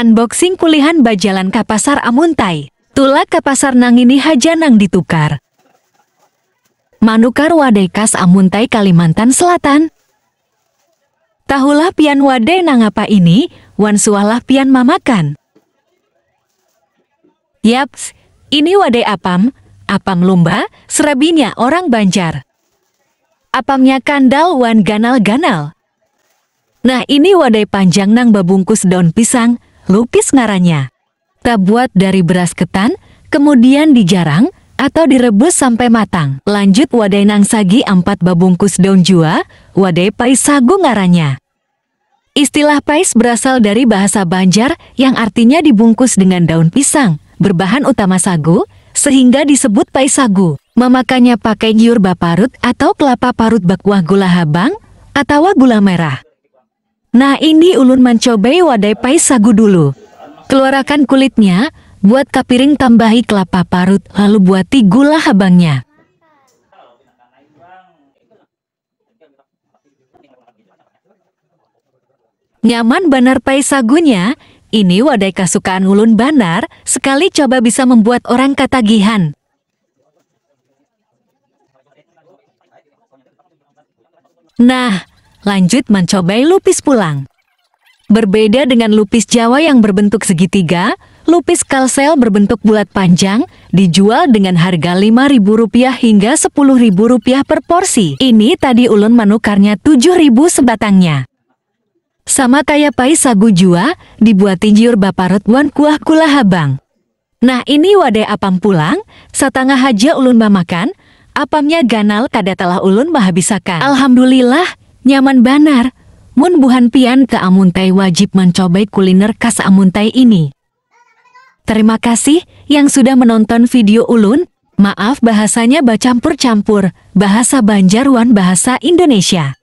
Unboxing kulihan bajalan ka pasar Amuntai. Tulak ka pasar nang ini haja nang ditukar. Manukar wadai kas Amuntai Kalimantan Selatan. Tahulah pian wadai nang apa ini, wan sualah pian mamakan. Yaps, ini wadai apam lumba, serabinya orang Banjar. Apamnya kandal wan ganal-ganal. Nah ini wadai panjang nang babungkus daun pisang, lupis ngarannya. Terbuat dari beras ketan, kemudian dijarang atau direbus sampai matang. Lanjut wadai nang sagi 4 babungkus daun jua, wadai pais sagu ngarannya. Istilah pais berasal dari bahasa Banjar yang artinya dibungkus dengan daun pisang, berbahan utama sagu, sehingga disebut pais sagu. Memakannya pakai giur baparut atau kelapa parut bakuah gula habang, atau gula merah. Nah ini ulun mencobai wadai pais sagu dulu. Keluarkan kulitnya, buat kapiring tambahi kelapa parut, lalu buati gula habangnya. Nyaman banar pais sagunya, ini wadai kesukaan ulun banar, sekali coba bisa membuat orang katagihan. Nah, lanjut mencobai lupis pulang. Berbeda dengan lupis Jawa yang berbentuk segitiga, lupis kalsel berbentuk bulat panjang, dijual dengan harga Rp5.000 hingga Rp10.000 per porsi. Ini tadi ulun menukarnya Rp7.000 sebatangnya. Sama kayak pais sagu jua, dibuati jiur baparut wan kuah gula habang. Nah ini wadai apam pulang, setengah haja ulun mamakan, apamnya ganal kada telah ulun mahabisakan. Alhamdulillah, nyaman banar. Mun buhan pian ke Amuntai wajib mencobai kuliner khas Amuntai ini. Terima kasih yang sudah menonton video ulun. Maaf bahasanya bacampur-campur, bahasa Banjar wan bahasa Indonesia.